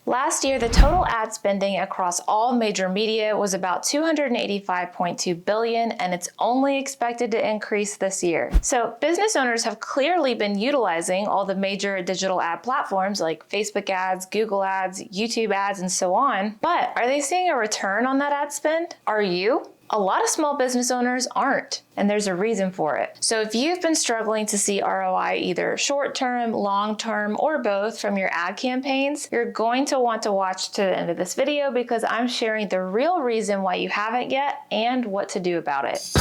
Last year, the total ad spending across all major media was about $285.2 billion, and it's only expected to increase this year. So business owners have clearly been utilizing all the major digital ad platforms like Facebook ads, Google ads, YouTube ads, and so on. But are they seeing a return on that ad spend? Are you? A lot of small business owners aren't, and there's a reason for it. So if you've been struggling to see ROI either short-term, long-term, or both from your ad campaigns, you're going to want to watch to the end of this video because I'm sharing the real reason why you haven't yet and what to do about it.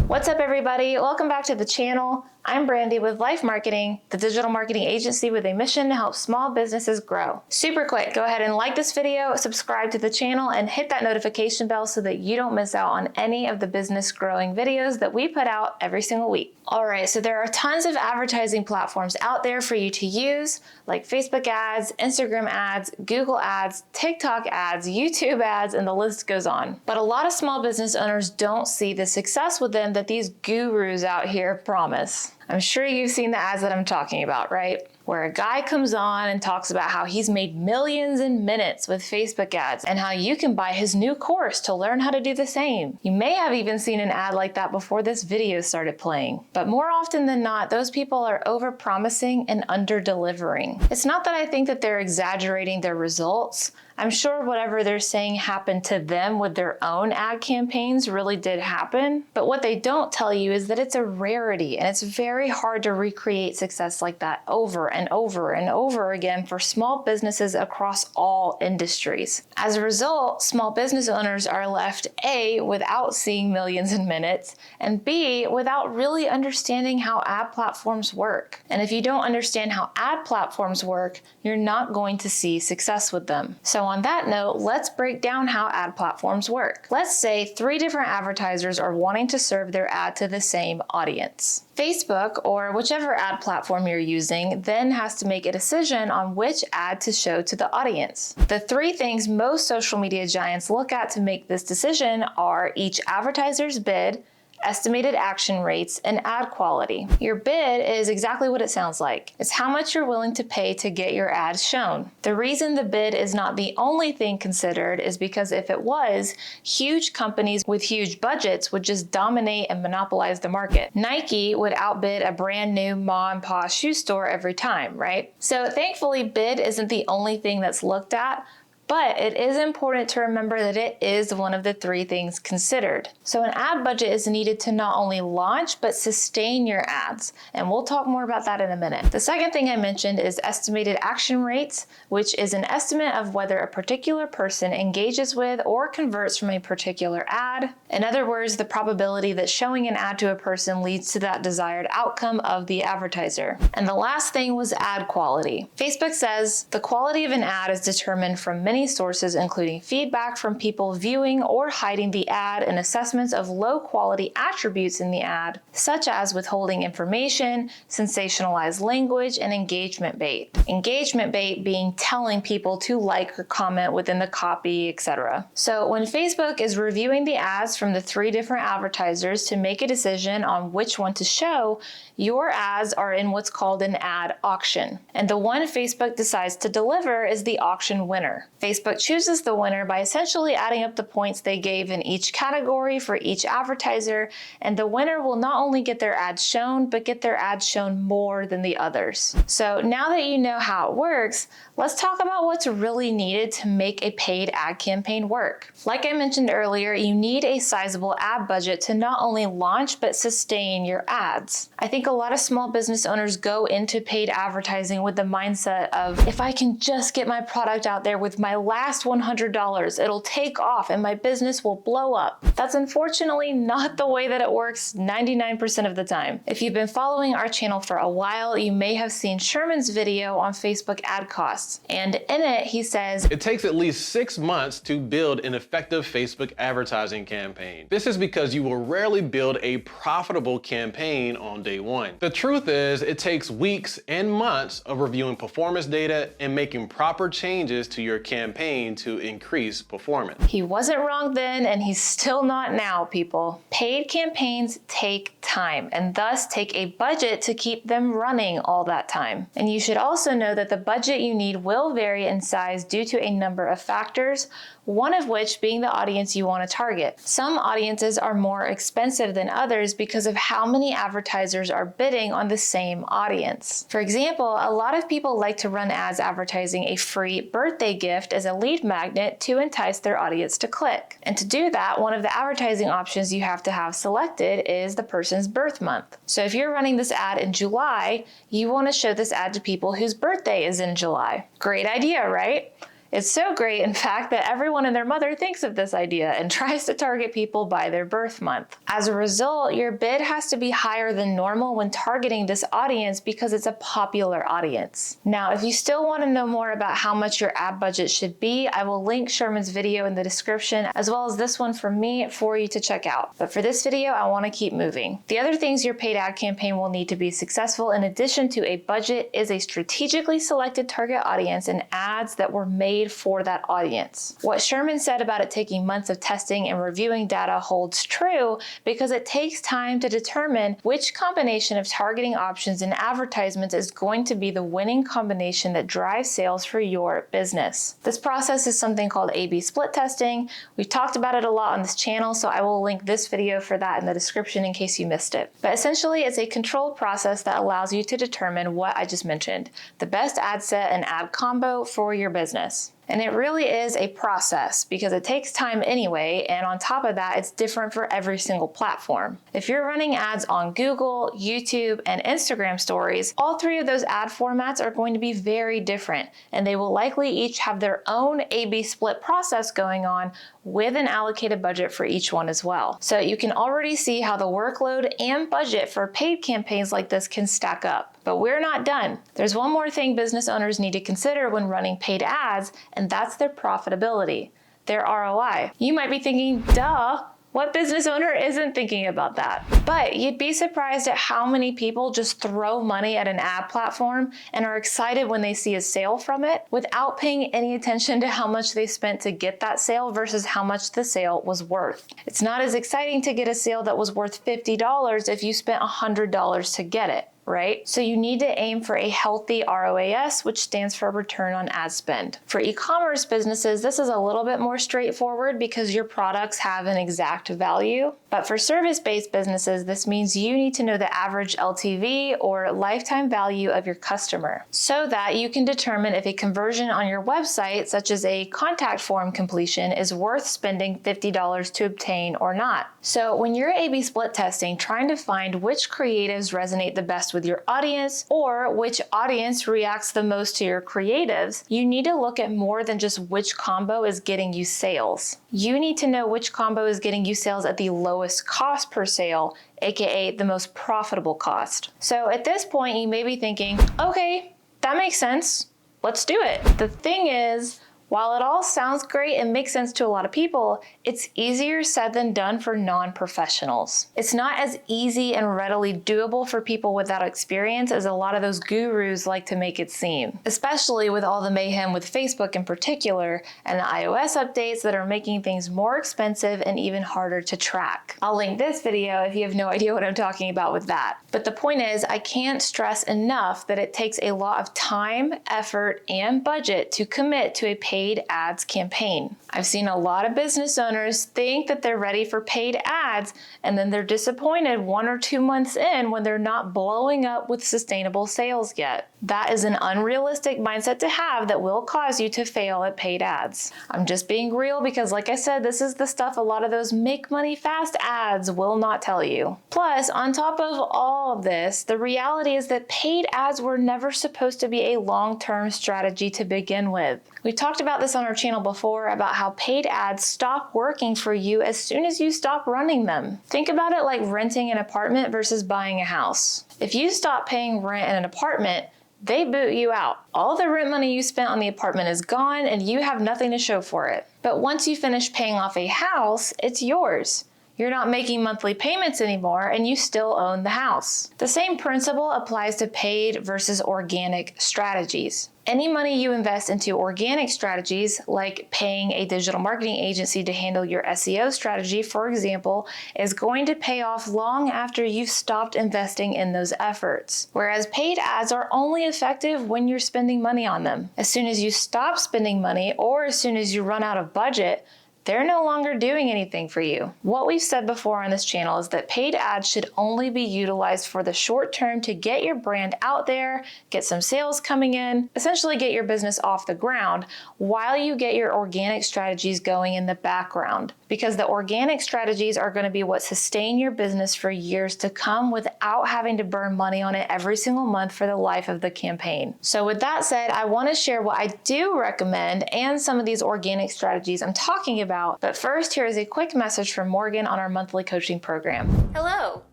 What's up, everybody? Welcome back to the channel. I'm Brandy with Life Marketing, the digital marketing agency with a mission to help small businesses grow. Super quick, go ahead and like this video, subscribe to the channel, and hit that notification bell so that you don't miss out on any of the business growing videos that we put out every single week. All right, so there are tons of advertising platforms out there for you to use, like Facebook ads, Instagram ads, Google ads, TikTok ads, YouTube ads, and the list goes on. But a lot of small business owners don't see the success with them that these gurus out here promise. I'm sure you've seen the ads that I'm talking about, right? Where a guy comes on and talks about how he's made millions in minutes with Facebook ads and how you can buy his new course to learn how to do the same. You may have even seen an ad like that before this video started playing. But more often than not, those people are over-promising and under-delivering. It's not that I think that they're exaggerating their results. I'm sure whatever they're saying happened to them with their own ad campaigns really did happen. But what they don't tell you is that it's a rarity and it's very hard to recreate success like that over and over and over again for small businesses across all industries. As a result, small business owners are left A, without seeing millions in minutes, and B, without really understanding how ad platforms work. And if you don't understand how ad platforms work, you're not going to see success with them. So on that note, let's break down how ad platforms work. Let's say 3 different advertisers are wanting to serve their ad to the same audience. Facebook, or whichever ad platform you're using, then has to make a decision on which ad to show to the audience. The 3 things most social media giants look at to make this decision are each advertiser's bid, estimated action rates, and ad quality. Your bid is exactly what it sounds like. It's how much you're willing to pay to get your ads shown. The reason the bid is not the only thing considered is because if it was, huge companies with huge budgets would just dominate and monopolize the market. Nike would outbid a brand new mom and pop shoe store every time, right? So thankfully, bid isn't the only thing that's looked at, but it is important to remember that it is one of the 3 things considered. So an ad budget is needed to not only launch, but sustain your ads. And we'll talk more about that in a minute. The second thing I mentioned is estimated action rates, which is an estimate of whether a particular person engages with or converts from a particular ad. In other words, the probability that showing an ad to a person leads to that desired outcome of the advertiser. And the last thing was ad quality. Facebook says the quality of an ad is determined from many sources, including feedback from people viewing or hiding the ad and assessments of low quality attributes in the ad, such as withholding information, sensationalized language, and engagement bait. Engagement bait being telling people to like or comment within the copy, etc. So when Facebook is reviewing the ads from the 3 different advertisers to make a decision on which one to show, your ads are in what's called an ad auction. And the one Facebook decides to deliver is the auction winner. Facebook chooses the winner by essentially adding up the points they gave in each category for each advertiser, and the winner will not only get their ads shown, but get their ads shown more than the others. So now that you know how it works, let's talk about what's really needed to make a paid ad campaign work. Like I mentioned earlier, you need a sizable ad budget to not only launch, but sustain your ads. I think a lot of small business owners go into paid advertising with the mindset of, if I can just get my product out there with my last $100, it'll take off and my business will blow up. That's unfortunately not the way that it works 99% of the time. If you've been following our channel for a while, you may have seen Sherman's video on Facebook ad costs. And in it, he says, it takes at least 6 months to build an effective Facebook advertising campaign. This is because you will rarely build a profitable campaign on day 1. The truth is, it takes weeks and months of reviewing performance data and making proper changes to your campaign campaign to increase performance. He wasn't wrong then, and he's still not now, people. Paid campaigns take time and thus take a budget to keep them running all that time. And you should also know that the budget you need will vary in size due to a number of factors, one of which being the audience you want to target. Some audiences are more expensive than others because of how many advertisers are bidding on the same audience. For example, a lot of people like to run ads advertising a free birthday gift as a lead magnet to entice their audience to click. And to do that, one of the advertising options you have to have selected is the person's birth month. So if you're running this ad in July, you want to show this ad to people whose birthday is in July. Great idea, right? It's so great, in fact, that everyone and their mother thinks of this idea and tries to target people by their birth month. As a result, your bid has to be higher than normal when targeting this audience because it's a popular audience. Now, if you still want to know more about how much your ad budget should be, I will link Sherman's video in the description, as well as this one from me for you to check out. But for this video, I want to keep moving. The other things your paid ad campaign will need to be successful in addition to a budget is a strategically selected target audience and ads that were made for that audience. What Sherman said about it taking months of testing and reviewing data holds true because it takes time to determine which combination of targeting options and advertisements is going to be the winning combination that drives sales for your business. This process is something called A/B split testing. We've talked about it a lot on this channel, so I will link this video for that in the description in case you missed it. But essentially, it's a controlled process that allows you to determine what I just mentioned, the best ad set and ad combo for your business. And it really is a process because it takes time anyway, and on top of that, it's different for every single platform. If you're running ads on Google, YouTube, and Instagram stories, all three of those ad formats are going to be very different, and they will likely each have their own A/B split process going on with an allocated budget for each one as well. So you can already see how the workload and budget for paid campaigns like this can stack up. But we're not done. There's one more thing business owners need to consider when running paid ads, and that's their profitability, their ROI. You might be thinking, duh, what business owner isn't thinking about that? But you'd be surprised at how many people just throw money at an ad platform and are excited when they see a sale from it without paying any attention to how much they spent to get that sale versus how much the sale was worth. It's not as exciting to get a sale that was worth $50 if you spent $100 to get it, right? So you need to aim for a healthy ROAS, which stands for return on ad spend. For e-commerce businesses, this is a little bit more straightforward because your products have an exact value. But for service-based businesses, this means you need to know the average LTV or lifetime value of your customer so that you can determine if a conversion on your website, such as a contact form completion, is worth spending $50 to obtain or not. So when you're A/B split testing, trying to find which creatives resonate the best with your audience or which audience reacts the most to your creatives, you need to look at more than just which combo is getting you sales. You need to know which combo is getting you sales at the lowest cost per sale, aka the most profitable cost. So at this point, you may be thinking, okay, that makes sense. Let's do it. The thing is, while it all sounds great and makes sense to a lot of people, it's easier said than done for non-professionals. It's not as easy and readily doable for people without experience as a lot of those gurus like to make it seem, especially with all the mayhem with Facebook in particular and the iOS updates that are making things more expensive and even harder to track. I'll link this video if you have no idea what I'm talking about with that. But the point is, I can't stress enough that it takes a lot of time, effort, and budget to commit to a paid ads campaign. I've seen a lot of business owners think that they're ready for paid ads, and then they're disappointed 1 or 2 months in when they're not blowing up with sustainable sales yet. That is an unrealistic mindset to have that will cause you to fail at paid ads. I'm just being real because, like I said, this is the stuff a lot of those make money fast ads will not tell you. Plus, on top of all of this, the reality is that paid ads were never supposed to be a long-term strategy to begin with. We've talked about this on our channel before about how paid ads stop working for you as soon as you stop running them. Think about it like renting an apartment versus buying a house. If you stop paying rent in an apartment, they boot you out. All the rent money you spent on the apartment is gone and you have nothing to show for it. But once you finish paying off a house, it's yours. You're not making monthly payments anymore, and you still own the house. The same principle applies to paid versus organic strategies. Any money you invest into organic strategies, like paying a digital marketing agency to handle your SEO strategy, for example, is going to pay off long after you've stopped investing in those efforts. Whereas paid ads are only effective when you're spending money on them. As soon as you stop spending money, or as soon as you run out of budget, they're no longer doing anything for you. What we've said before on this channel is that paid ads should only be utilized for the short term to get your brand out there, get some sales coming in, essentially get your business off the ground while you get your organic strategies going in the background. Because the organic strategies are going to be what sustain your business for years to come without having to burn money on it every single month for the life of the campaign. So with that said, I want to share what I do recommend and some of these organic strategies I'm talking about. But first, here is a quick message from Morgan on our monthly coaching program. Hello!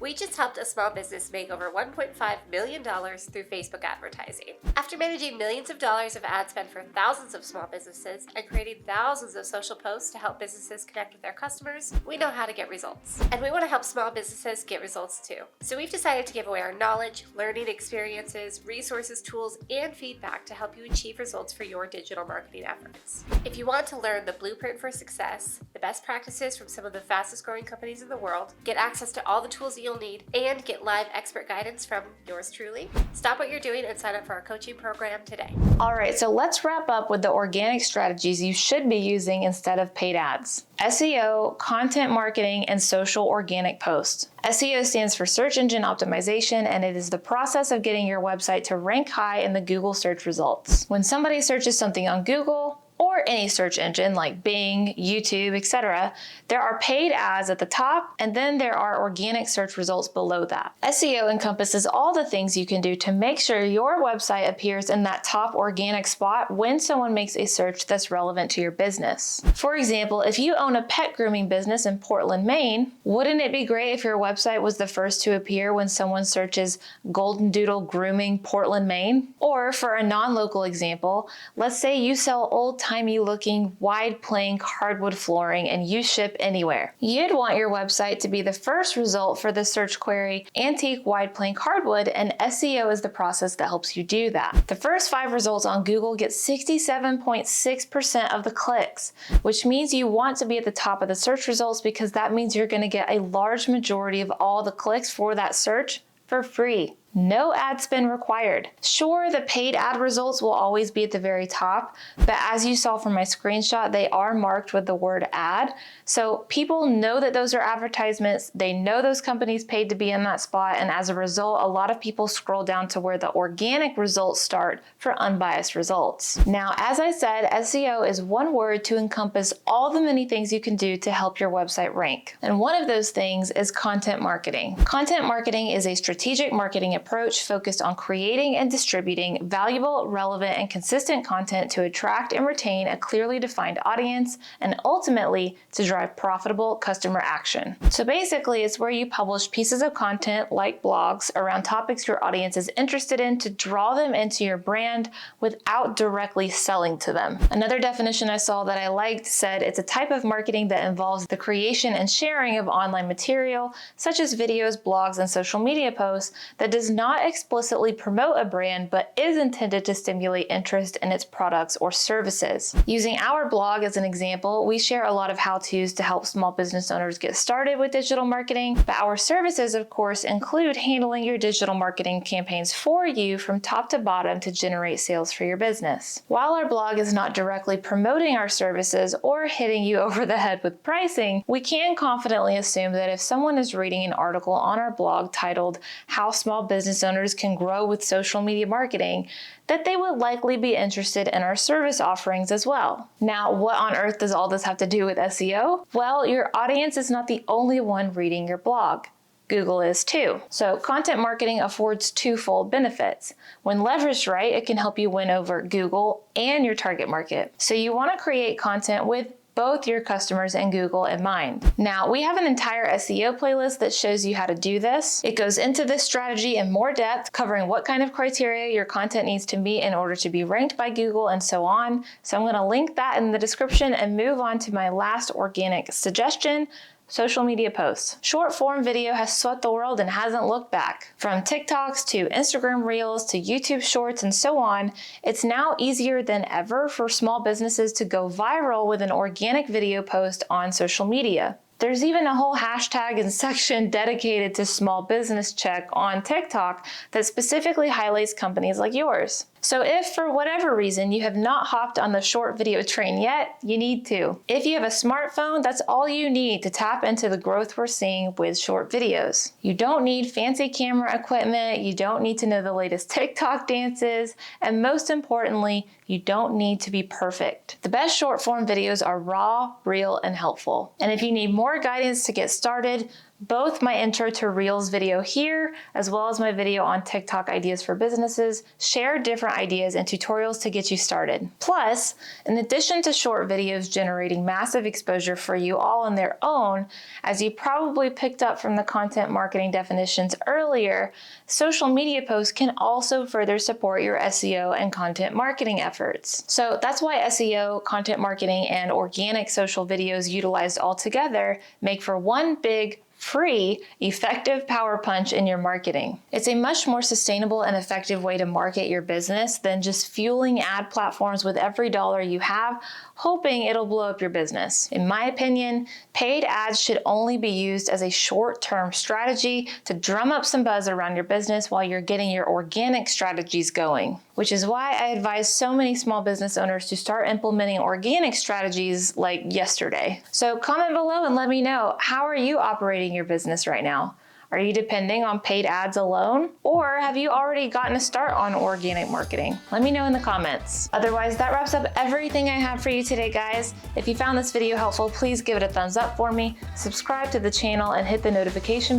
We just helped a small business make over $1.5 million through Facebook advertising. After managing millions of dollars of ad spend for thousands of small businesses and creating thousands of social posts to help businesses connect with their customers, we know how to get results. And we want to help small businesses get results too. So we've decided to give away our knowledge, learning experiences, resources, tools, and feedback to help you achieve results for your digital marketing efforts. If you want to learn the blueprint for success, the best practices from some of the fastest growing companies in the world, get access to all the tools you'll need, and get live expert guidance from yours truly, stop what you're doing and sign up for our coaching program today. All right, so let's wrap up with the organic strategies you should be using instead of paid ads. SEO, content marketing, and social organic posts. SEO stands for search engine optimization, and it is the process of getting your website to rank high in the Google search results. When somebody searches something on Google, or any search engine like Bing, YouTube, etc., there are paid ads at the top, and then there are organic search results below that. SEO encompasses all the things you can do to make sure your website appears in that top organic spot when someone makes a search that's relevant to your business. For example, if you own a pet grooming business in Portland, Maine, wouldn't it be great if your website was the first to appear when someone searches Golden Doodle Grooming Portland, Maine? Or for a non-local example, let's say you sell old-timey looking wide plank hardwood flooring and you ship anywhere. You'd want your website to be the first result for the search query antique wide plank hardwood, and SEO is the process that helps you do that. The first 5 results on Google get 67.6% of the clicks, which means you want to be at the top of the search results because that means you're going to get a large majority of all the clicks for that search for free. No ad spend required. Sure, the paid ad results will always be at the very top, but as you saw from my screenshot, they are marked with the word ad. So people know that those are advertisements, they know those companies paid to be in that spot, and as a result, a lot of people scroll down to where the organic results start for unbiased results. Now, as I said, SEO is one word to encompass all the many things you can do to help your website rank. And one of those things is content marketing. Content marketing is a strategic marketing approach focused on creating and distributing valuable, relevant, and consistent content to attract and retain a clearly defined audience and ultimately to drive profitable customer action. So basically, it's where you publish pieces of content like blogs around topics your audience is interested in to draw them into your brand without directly selling to them. Another definition I saw that I liked said it's a type of marketing that involves the creation and sharing of online material such as videos, blogs, and social media posts that does not explicitly promote a brand but is intended to stimulate interest in its products or services. Using our blog as an example, we share a lot of how-tos to help small business owners get started with digital marketing, but our services, of course, include handling your digital marketing campaigns for you from top to bottom to generate sales for your business. While our blog is not directly promoting our services or hitting you over the head with pricing, we can confidently assume that if someone is reading an article on our blog titled "How Small Business Owners Can Grow with Social Media Marketing," that they would likely be interested in our service offerings as well. Now, what on earth does all this have to do with SEO? Well, your audience is not the only one reading your blog. Google is too. So content marketing affords twofold benefits. When leveraged right, it can help you win over Google and your target market. So you want to create content with both your customers and Google in mind. Now, we have an entire SEO playlist that shows you how to do this. It goes into this strategy in more depth, covering what kind of criteria your content needs to meet in order to be ranked by Google and so on. So I'm going to link that in the description and move on to my last organic suggestion: social media posts. Short form video has swept the world and hasn't looked back. From TikToks to Instagram Reels to YouTube Shorts and so on, it's now easier than ever for small businesses to go viral with an organic video post on social media. There's even a whole hashtag and section dedicated to Small Business Check on TikTok that specifically highlights companies like yours. So if for whatever reason you have not hopped on the short video train yet, you need to. If you have a smartphone, that's all you need to tap into the growth we're seeing with short videos. You don't need fancy camera equipment, you don't need to know the latest TikTok dances, and most importantly, you don't need to be perfect. The best short form videos are raw, real, and helpful. And if you need more guidance to get started, both my intro to Reels video here, as well as my video on TikTok ideas for businesses, share different ideas and tutorials to get you started. Plus, in addition to short videos generating massive exposure for you all on their own, as you probably picked up from the content marketing definitions earlier, social media posts can also further support your SEO and content marketing efforts. So that's why SEO, content marketing, and organic social videos utilized all together make for one big, free, effective power punch in your marketing. It's a much more sustainable and effective way to market your business than just fueling ad platforms with every dollar you have, hoping it'll blow up your business. In my opinion, paid ads should only be used as a short-term strategy to drum up some buzz around your business while you're getting your organic strategies going, which is why I advise so many small business owners to start implementing organic strategies like yesterday. So comment below and let me know, how are you operating your business right now? Are you depending on paid ads alone? Or have you already gotten a start on organic marketing? Let me know in the comments. Otherwise, that wraps up everything I have for you today, guys. If you found this video helpful, please give it a thumbs up for me, subscribe to the channel, and hit the notification